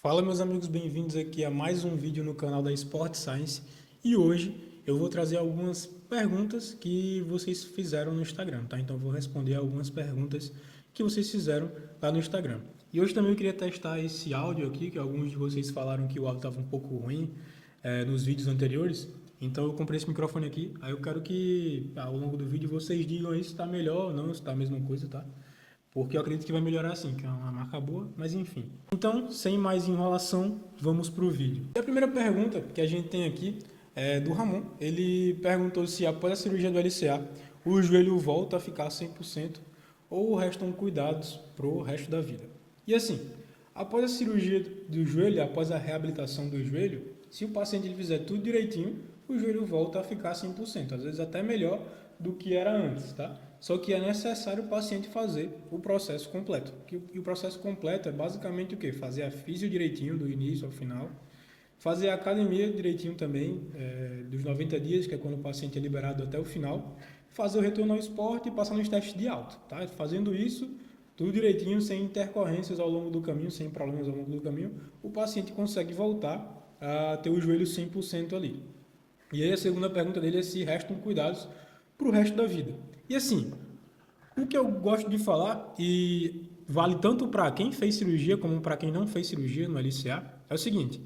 Fala meus amigos, bem-vindos aqui a mais um vídeo no canal da Sport Science e hoje eu vou trazer algumas perguntas que vocês fizeram no Instagram, tá? Então eu vou responder algumas perguntas que vocês fizeram lá no Instagram. E hoje também eu queria testar esse áudio aqui, que alguns de vocês falaram que o áudio estava um pouco ruim nos vídeos anteriores. Então eu comprei esse microfone aqui, aí eu quero que ao longo do vídeo vocês digam aí se está melhor ou não, se está a mesma coisa, tá? Porque eu acredito que vai melhorar assim, que é uma marca boa, mas enfim. Então, sem mais enrolação, vamos para o vídeo. E a primeira pergunta que a gente tem aqui é do Ramon. Ele perguntou se após a cirurgia do LCA, o joelho volta a ficar 100% ou restam cuidados para o resto da vida. E assim, após a cirurgia do joelho, após a reabilitação do joelho, se o paciente ele fizer tudo direitinho, o joelho volta a ficar 100%, às vezes até melhor do que era antes, tá? Só que é necessário o paciente fazer o processo completo. E o processo completo é basicamente o quê? Fazer a fisio direitinho, do início ao final. Fazer a academia direitinho também, dos 90 dias, que é quando o paciente é liberado até o final. Fazer o retorno ao esporte e passar nos testes de alta, tá? Fazendo isso, tudo direitinho, sem intercorrências ao longo do caminho, sem problemas ao longo do caminho, o paciente consegue voltar a ter o joelho 100% ali. E aí a segunda pergunta dele é se restam cuidados para o resto da vida. E assim, o que eu gosto de falar, e vale tanto para quem fez cirurgia como para quem não fez cirurgia no LCA, é o seguinte: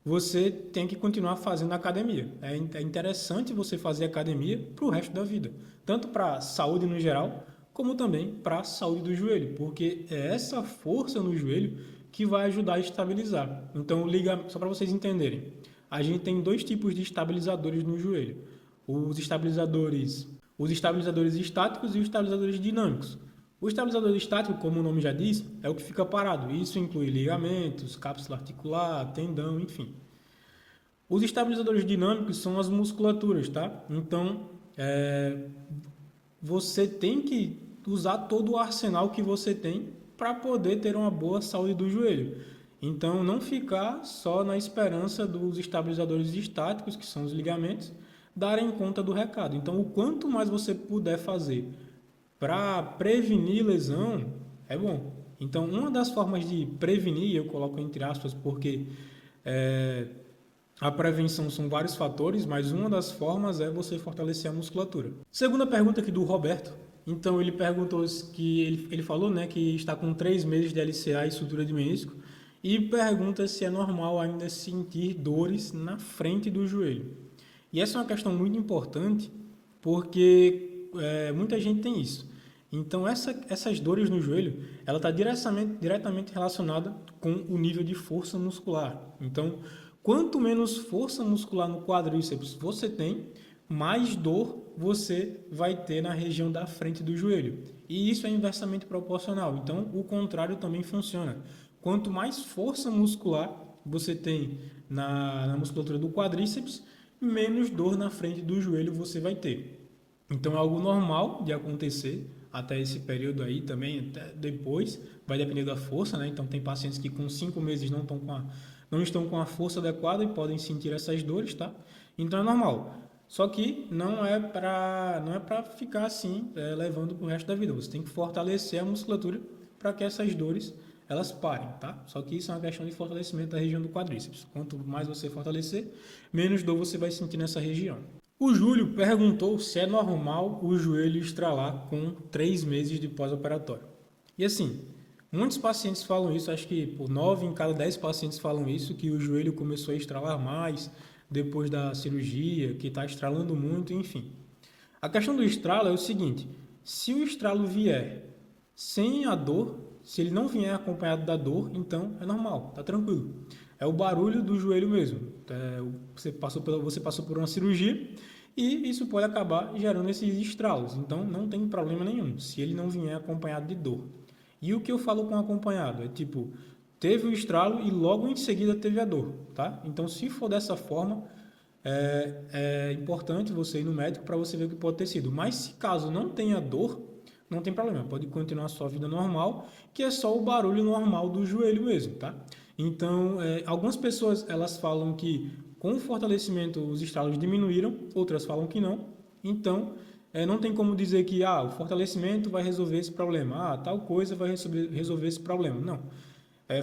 você tem que continuar fazendo academia. É interessante você fazer academia para o resto da vida, tanto para a saúde no geral, como também para a saúde do joelho, porque é essa força no joelho que vai ajudar a estabilizar. Então, liga, só para vocês entenderem, a gente tem dois tipos de estabilizadores no joelho. Os estabilizadores, os estabilizadores estáticos e os estabilizadores dinâmicos. O estabilizador estático, como o nome já diz, é o que fica parado. Isso inclui ligamentos, cápsula articular, tendão, enfim. Os estabilizadores dinâmicos são as musculaturas, tá? Então, você tem que usar todo o arsenal que você tem para poder ter uma boa saúde do joelho. Então, não ficar só na esperança dos estabilizadores estáticos, que são os ligamentos, darem conta do recado. Então, o quanto mais você puder fazer para prevenir lesão, é bom. Então, uma das formas de prevenir, eu coloco entre aspas, porque é, a prevenção são vários fatores, mas uma das formas é você fortalecer a musculatura. Segunda pergunta aqui do Roberto. Então ele perguntou que ele falou, né, que está com 3 meses de LCA e sutura de menisco e pergunta se é normal ainda sentir dores na frente do joelho. E essa é uma questão muito importante porque muita gente tem isso. Então essas dores no joelho, ela está diretamente relacionada com o nível de força muscular. Então, quanto menos força muscular no quadríceps você tem, mais dor você vai ter na região da frente do joelho. E isso é inversamente proporcional. Então, o contrário também funciona. Quanto mais força muscular você tem na musculatura do quadríceps, menos dor na frente do joelho você vai ter. Então é algo normal de acontecer até esse período aí também, até depois, vai depender da força, né? Então tem pacientes que com 5 meses não estão com a força adequada e podem sentir essas dores, tá? Então é normal. Só que não é para ficar assim, levando para o resto da vida. Você tem que fortalecer a musculatura para que essas dores elas parem, tá? Só que isso é uma questão de fortalecimento da região do quadríceps. Quanto mais você fortalecer, menos dor você vai sentir nessa região. O Júlio perguntou se é normal o joelho estralar com 3 meses de pós-operatório. E assim, muitos pacientes falam isso, acho que por 9 em cada 10 pacientes falam isso, que o joelho começou a estralar mais depois da cirurgia, que está estralando muito, enfim. A questão do estralo é o seguinte: se o estralo vier sem a dor, se ele não vier acompanhado da dor, então é normal, tá tranquilo. É o barulho do joelho mesmo. Você passou por uma cirurgia e isso pode acabar gerando esses estralos. Então não tem problema nenhum, se ele não vier acompanhado de dor. E o que eu falo com acompanhado? É tipo, teve o estralo e logo em seguida teve a dor, tá? Então se for dessa forma, é importante você ir no médico para você ver o que pode ter sido. Mas se caso não tenha dor, não tem problema, pode continuar a sua vida normal, que é só o barulho normal do joelho mesmo, tá? Então, algumas pessoas elas falam que com o fortalecimento os estralos diminuíram, outras falam que não. Então, não tem como dizer que o fortalecimento vai resolver esse problema, tal coisa vai resolver esse problema. Não.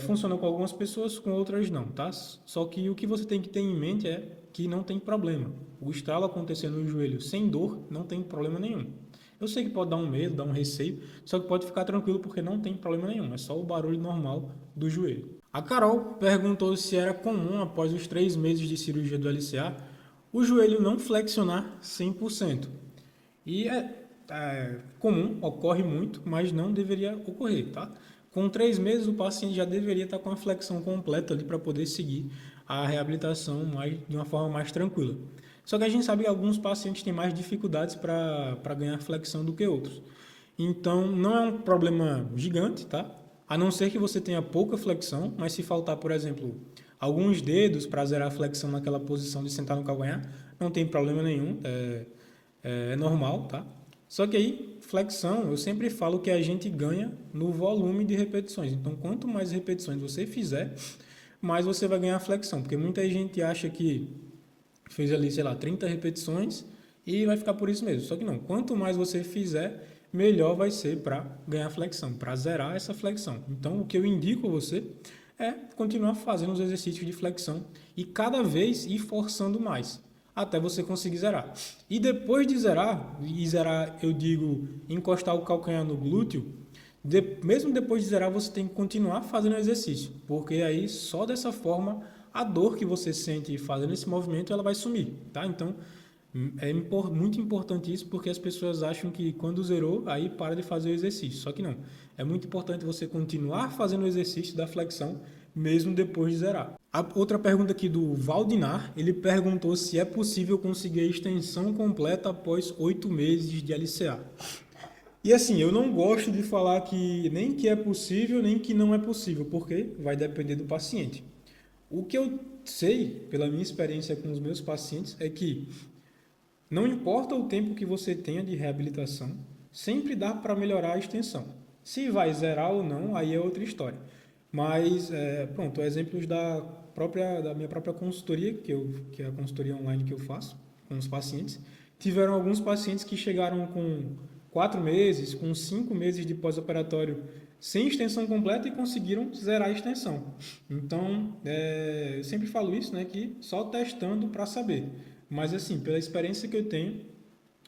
Funciona com algumas pessoas, com outras não, tá? Só que o que você tem que ter em mente é que não tem problema. O estralo acontecer no joelho sem dor não tem problema nenhum. Eu sei que pode dar um medo, dar um receio, só que pode ficar tranquilo porque não tem problema nenhum, é só o barulho normal do joelho. A Carol perguntou se era comum após os 3 meses de cirurgia do LCA o joelho não flexionar 100%. E é comum, ocorre muito, mas não deveria ocorrer, tá? Com 3 meses o paciente já deveria estar com a flexão completa ali para poder seguir a reabilitação de uma forma mais tranquila. Só que a gente sabe que alguns pacientes têm mais dificuldades para ganhar flexão do que outros. Então não é um problema gigante, tá? A não ser que você tenha pouca flexão, mas se faltar, por exemplo, alguns dedos para zerar a flexão naquela posição de sentar no calcanhar, não tem problema nenhum, é normal, tá? Só que aí, flexão, eu sempre falo que a gente ganha no volume de repetições. Então, quanto mais repetições você fizer, mais você vai ganhar flexão. Porque muita gente acha que fez ali, sei lá, 30 repetições e vai ficar por isso mesmo. Só que não, quanto mais você fizer, melhor vai ser para ganhar flexão, para zerar essa flexão. Então, o que eu indico a você é continuar fazendo os exercícios de flexão e cada vez ir forçando mais, até você conseguir zerar. E depois de zerar, e zerar eu digo encostar o calcanhar no glúteo, mesmo depois de zerar você tem que continuar fazendo exercício, porque aí só dessa forma a dor que você sente fazendo esse movimento ela vai sumir, tá? Então é muito importante isso porque as pessoas acham que quando zerou aí para de fazer o exercício, só que não. É muito importante você continuar fazendo o exercício da flexão mesmo depois de zerar. A outra pergunta aqui do Valdinar, ele perguntou se é possível conseguir a extensão completa após 8 meses de LCA. E assim, eu não gosto de falar que nem que é possível, nem que não é possível, porque vai depender do paciente. O que eu sei, pela minha experiência com os meus pacientes, é que não importa o tempo que você tenha de reabilitação, sempre dá para melhorar a extensão. Se vai zerar ou não, aí é outra história. Mas, pronto, exemplos da minha própria consultoria, que é a consultoria online que eu faço com os pacientes. Tiveram alguns pacientes que chegaram com 4 meses, com 5 meses de pós-operatório sem extensão completa e conseguiram zerar a extensão. Então, eu sempre falo isso, né, que só testando para saber. Mas, assim, pela experiência que eu tenho,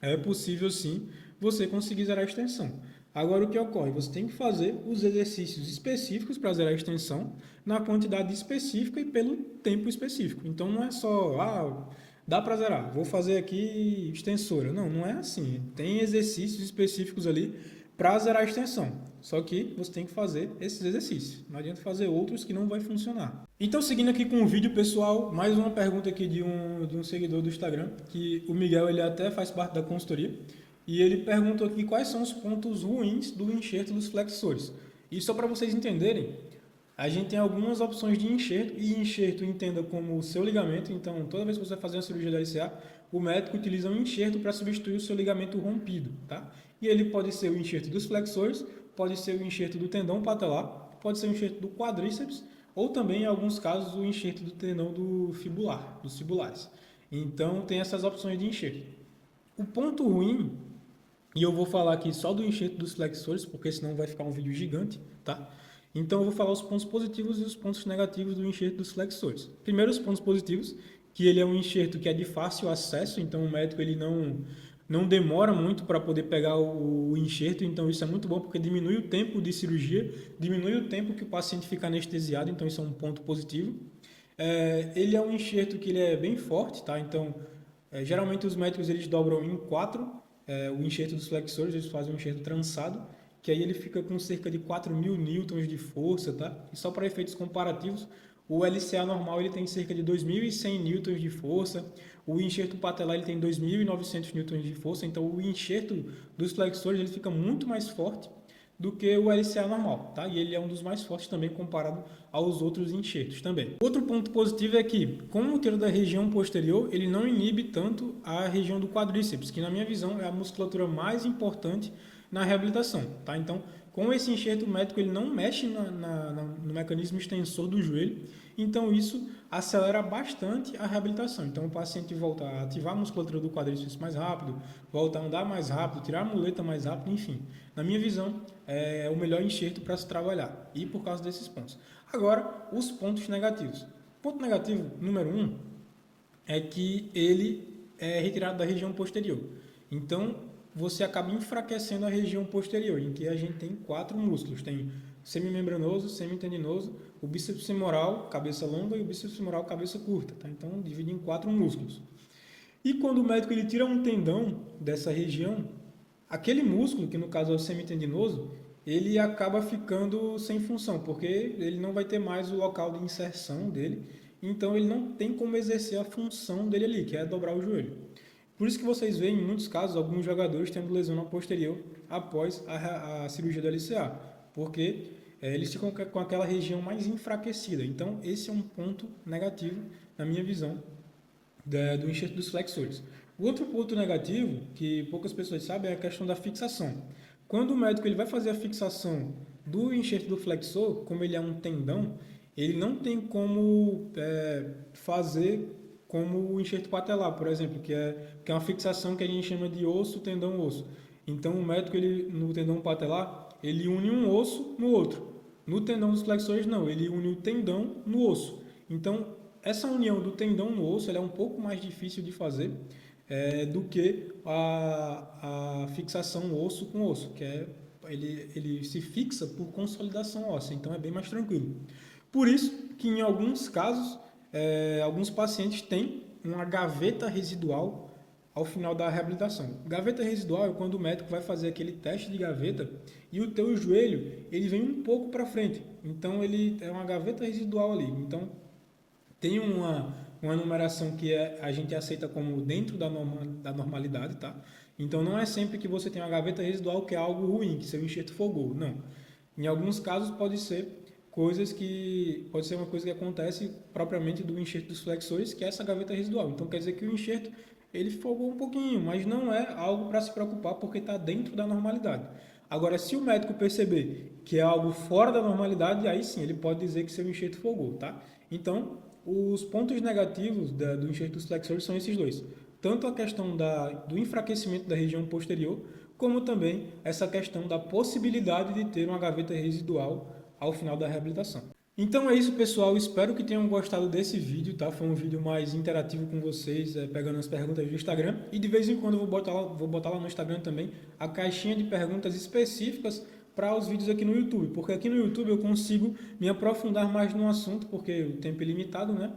é possível, sim, você conseguir zerar a extensão. Agora, o que ocorre? Você tem que fazer os exercícios específicos para zerar a extensão na quantidade específica e pelo tempo específico. Então, não é só, dá para zerar, vou fazer aqui extensora. Não, não é assim. Tem exercícios específicos ali para zerar a extensão. Só que você tem que fazer esses exercícios. Não adianta fazer outros que não vai funcionar. Então, seguindo aqui com o vídeo, pessoal, mais uma pergunta aqui de um seguidor do Instagram, que o Miguel ele até faz parte da consultoria. E ele perguntou aqui quais são os pontos ruins do enxerto dos flexores. E só para vocês entenderem, a gente tem algumas opções de enxerto, e enxerto entenda como o seu ligamento. Então, toda vez que você vai fazer uma cirurgia de LCA, o médico utiliza um enxerto para substituir o seu ligamento rompido, tá? E ele pode ser o enxerto dos flexores, pode ser o enxerto do tendão patelar, pode ser o enxerto do quadríceps, ou também, em alguns casos, o enxerto do tendão do fibular, dos fibulares. Então, tem essas opções de enxerto. O ponto ruim, e eu vou falar aqui só do enxerto dos flexores, porque senão vai ficar um vídeo gigante, tá? Então eu vou falar os pontos positivos e os pontos negativos do enxerto dos flexores. Primeiro, os pontos positivos, que ele é um enxerto que é de fácil acesso, então o médico ele não demora muito para poder pegar o enxerto, então isso é muito bom porque diminui o tempo de cirurgia, diminui o tempo que o paciente fica anestesiado, então isso é um ponto positivo. Ele é um enxerto que ele é bem forte, tá? Então geralmente os médicos eles dobram em 4 o enxerto dos flexores, eles fazem um enxerto trançado, que aí ele fica com cerca de 4.000 newtons de força, tá? E só para efeitos comparativos, o LCA normal ele tem cerca de 2.100 newtons de força, o enxerto patelar ele tem 2.900 newtons de força, então o enxerto dos flexores ele fica muito mais forte do que o LCA normal, tá? E ele é um dos mais fortes também comparado aos outros enxertos também. Outro ponto positivo é que, como o útero da região posterior, ele não inibe tanto a região do quadríceps, que na minha visão é a musculatura mais importante na reabilitação, tá? Então, com esse enxerto, o médico ele não mexe no mecanismo extensor do joelho, então isso acelera bastante a reabilitação. Então o paciente volta a ativar a musculatura do quadríceps mais rápido, volta a andar mais rápido, tirar a muleta mais rápido, enfim. Na minha visão, é o melhor enxerto para se trabalhar, e por causa desses pontos. Agora, os pontos negativos. Ponto negativo número 1 é que ele é retirado da região posterior. Então, você acaba enfraquecendo a região posterior, em que a gente tem 4 músculos. Tem semimembranoso, semitendinoso, o bíceps femoral, cabeça longa, e o bíceps femoral, cabeça curta. Tá? Então, divide em 4 músculos. E quando o médico ele tira um tendão dessa região, aquele músculo, que no caso é o semitendinoso, ele acaba ficando sem função, porque ele não vai ter mais o local de inserção dele, então ele não tem como exercer a função dele ali, que é dobrar o joelho. Por isso que vocês veem, em muitos casos, alguns jogadores tendo lesão na posterior após a cirurgia do LCA, porque eles ficam com aquela região mais enfraquecida. Então, esse é um ponto negativo, na minha visão, do enxerto dos flexores. O outro ponto negativo, que poucas pessoas sabem, é a questão da fixação. Quando o médico ele vai fazer a fixação do enxerto do flexor, como ele é um tendão, ele não tem como fazer como o enxerto patelar, por exemplo, que é uma fixação que a gente chama de osso, tendão, osso. Então, o médico, ele, no tendão patelar, ele une um osso no outro. No tendão dos flexores, não, ele une o tendão no osso. Então, essa união do tendão no osso ela é um pouco mais difícil de fazer do que a fixação osso com osso, que ele se fixa por consolidação óssea, então é bem mais tranquilo. Por isso que em alguns casos, alguns pacientes têm uma gaveta residual ao final da reabilitação. Gaveta residual é quando o médico vai fazer aquele teste de gaveta e o teu joelho ele vem um pouco para frente, então ele é uma gaveta residual ali. Então tem uma numeração que a gente aceita como dentro da normalidade, tá? Então não é sempre que você tem uma gaveta residual que é algo ruim, que seu enxerto folgou, não. Em alguns casos pode ser uma coisa que acontece propriamente do enxerto dos flexores, que é essa gaveta residual. Então quer dizer que o enxerto ele folgou um pouquinho, mas não é algo para se preocupar porque está dentro da normalidade. Agora, se o médico perceber que é algo fora da normalidade, aí sim ele pode dizer que seu enxerto folgou, tá? Então, os pontos negativos do enxerto dos flexores são esses dois. Tanto a questão do enfraquecimento da região posterior, como também essa questão da possibilidade de ter uma gaveta residual ao final da reabilitação. Então é isso, pessoal. Espero que tenham gostado desse vídeo, tá? Foi um vídeo mais interativo com vocês, pegando as perguntas do Instagram. E de vez em quando eu vou botar lá no Instagram também a caixinha de perguntas específicas para os vídeos aqui no YouTube, porque aqui no YouTube eu consigo me aprofundar mais no assunto, porque o tempo é limitado, né?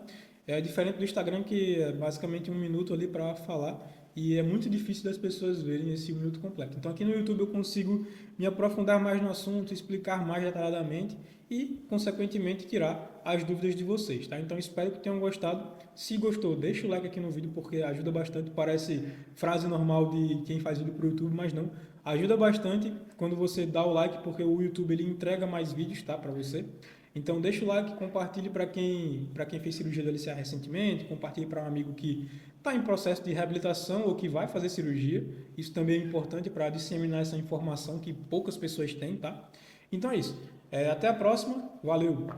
É diferente do Instagram, que é basicamente 1 minuto ali para falar, e é muito difícil das pessoas verem esse 1 minuto completo. Então aqui no YouTube eu consigo me aprofundar mais no assunto, explicar mais detalhadamente e, consequentemente, tirar as dúvidas de vocês, tá? Então espero que tenham gostado. Se gostou, deixa o like aqui no vídeo, porque ajuda bastante. Parece frase normal de quem faz vídeo para o YouTube, mas não. Ajuda bastante quando você dá o like, porque o YouTube ele entrega mais vídeos, tá, para você. Então deixa o like, compartilhe para quem fez cirurgia do LCA recentemente, compartilhe para um amigo que está em processo de reabilitação ou que vai fazer cirurgia. Isso também é importante para disseminar essa informação que poucas pessoas têm, tá? Então é isso. Até a próxima. Valeu!